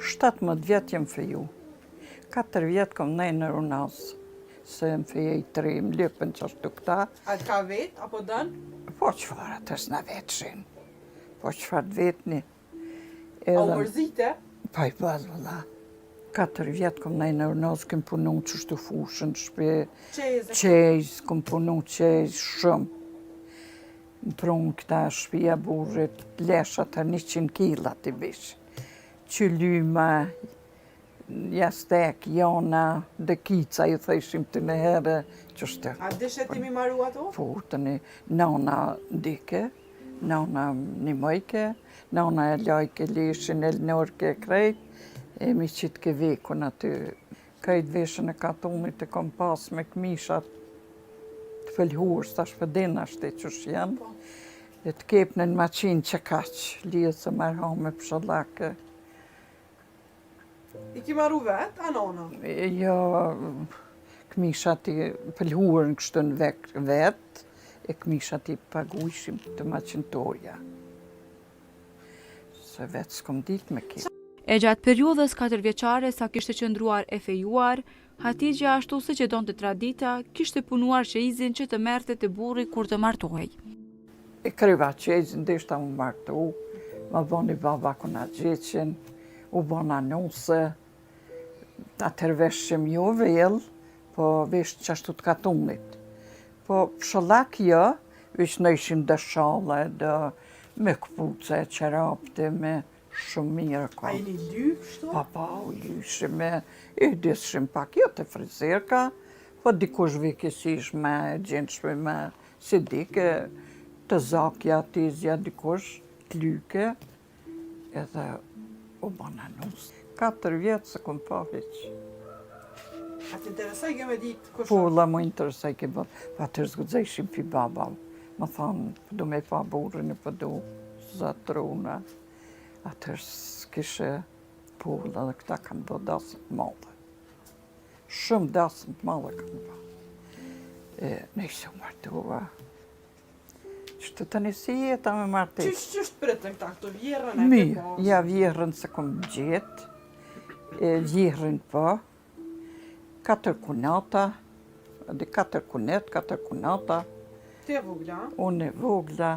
17 vjetë jem feju. 4 vjetë kom nej në runasë. Se më fejej 3, më lëpën që ashtu këta. A të ka vetë, apo dënë? Po qëfar atë s'na vetëshin. Po qëfar të vetëni. A u mërzite? Pa i bazë, vëlla. 4 vjetë kom nej në runasë, kem punu që shtu fushën, shpe. Qejz, kom punu qejz shumë. Më prunë këta shpia burrit, leshat të 100 kilat i bishë. Qylyma, jastek, jona, dëkica, i thëshim të në herë, qështë. A dishet ti mi maru ato? Po, të një nana ndike, nana një mëjke, nana e lajke lishin, Elnorke krejt, e mi qitë ke vekun aty. Krejt veshën e katonit e kom pas me këmishat të felhur, stash përdin ashte qësh janë. E të kepnë në maqin që kaqë, lidhë se marhame pëshallake. I ki maru vetë, a nona? Jo, këmishat i pëlhurën kështu në vetë, e këmishat i paguishim të maqintoja. Se vetë s'kom ditë me ki. E gjatë periudhës 4 vjeçare sa kishte qëndruar e fejuar, Hatigja ashtu se që donte tradita, kishte punuar qejzin që të merrte te burri kur të martohej. E kryva qejzin, deshta më martu, më boni baba kuna gjeqen, u bona nuse, atër veshëm jo vel, po vesh qashtu të katunit. Po shëllak jo, vesh në ishim dë shale, me këpuce, qerapte, me shumë mirë. A i një lypë shto? Pa, u lyshim, e dishim pak, jo të frizerka, po dikush vikisish me gjenshme me si dike, të zakja, tizja, dikush, të lyke, edhe u bona nusë. 4 vjetë se kom pa veç. A të interesaj ke me ditë kështë? Po, la mu interesaj ke bërë. Pa të rëzgudzejshim pi baba. Më thanë, pëdu me pa burën e pëdu zatruna. A të s'kishe pulla dhe këta kanë bë dasën të madhe. Shumë dasën të madhe kanë bë. Ne ishë u martua. Qështë të njësi jeta me martet. Qështë pritën këta këto vjerën e Mirë, ja vjerën se kom gjetë, vjerën po, 4 kunata, edhe 4 kunet, 4 kunata. Te vogla? Unë e vogla,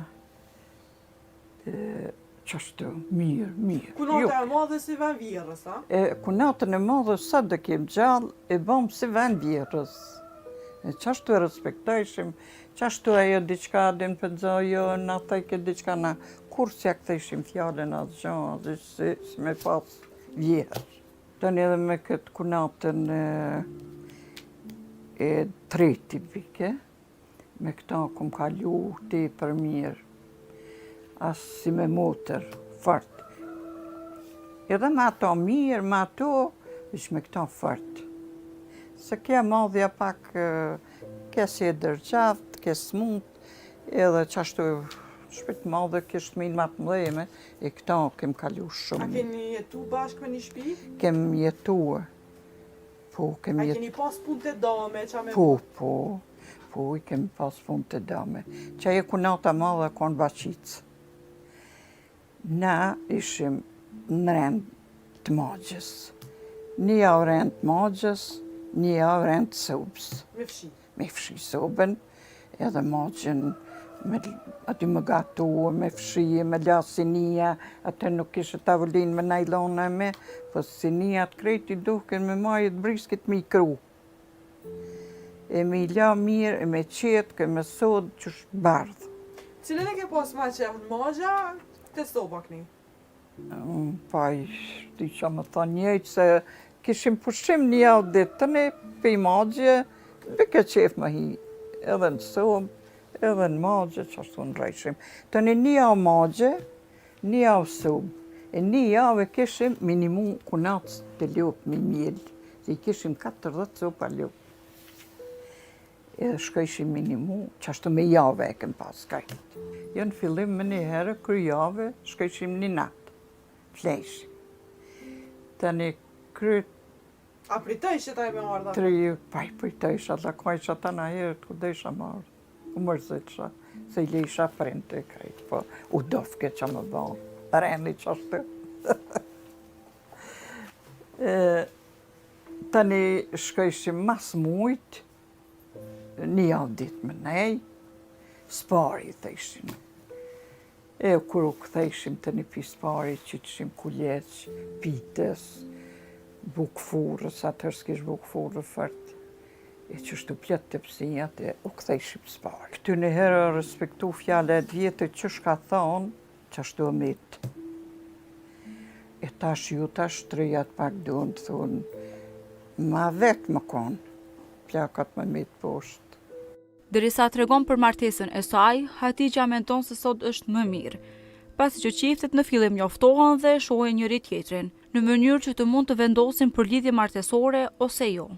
qështu, mirë. Kunata e madhe si ven vjerës, a? Kunatën e madhe sa dhe kem gjallë, e bom si ven vjerës. Qashtu e respektojshim, qashtu ajo diqka dhe në pëndzojo, në atajke diqka në kur si a këthejshim fjallën atë gjonë, si me pas vjerë. Të një edhe me këtë kunatën e treti vike, me këta kum kalu ti për mirë, asë si me motër, fort. Edhe me ato mirë, me ato, ish me këta fort. Se kja madhja pak, kja si e dërgjaft, kja smut, edhe qashtu shpet madhe kështë minë matë mdhejme, e këta kem kalu shumë. A keni jetu bashkë me një shpi? Kem jetu, po, kem jetu. A keni pas punë të dame, qa me Po, i kem pas punë të dame. Qa e kunata madhe konë baqicë. Na ishim në rend të magjës. Një javë rend të magjës, një javë rend të sobës. Me fshi? Me fshi sobën, edhe magjën, aty më gatu, me fshi, me la sinia, atë nuk ishe tavolinë me najlona me, po sinia të krejti duken me majët briskit mi kru. E me i la mirë, e me qetë, e me sodë, që është bardhë. Cilën e ke pas ma qefë në magja, të soba këni? Pa i shti që më thonë njëjtë se kishim pushim një javë ditën e pe i magje, pe ke qefë më hi, edhe në sobë, edhe në magje, që ashtu në rejshim. Të një javë magje, një javë sobë, e një javë e kishim minimum kunatës të ljopë me mjellë, se i kishim 40 sopa ljopë. Edhe shkojshim minimum, që ashtu me javë e kem pas kajtë. Jo në fillim me një herë, kry javë, shkojshim një natë, flejshim. Të një kryt, A pritojsh që taj me ardha? pa i pritojsh, ata kajsha ta në herët, ku desha më ardhë. U mërzitësha, se i lejsha printe e krejtë, po u dofke që më bënë, reni që ashtu. Tani shkojshim mas mujt, një javë ditë më nej, spari thejshin. Kur u këthejshim të një pi spari, që të shim kuljeq, pites, bukfurës, atër s'kish bukfurë fërt, që shtu pjetë të pësijat, u këthejshim spari. Këty një herë respektu fjale e vjetë që shka thonë, që ashtu e mitë. Tash ju tash trijat pak duhen të thonë, ma vetë më konë, plakat më mitë poshtë. Derisa tregon për martesën e saj, Hatigja mendon se sot është më mirë, pasi që çiftet në fillim njoftohen dhe shohin njëri tjetrin, në mënyrë që të mund të vendosin për lidhje martesore ose jo.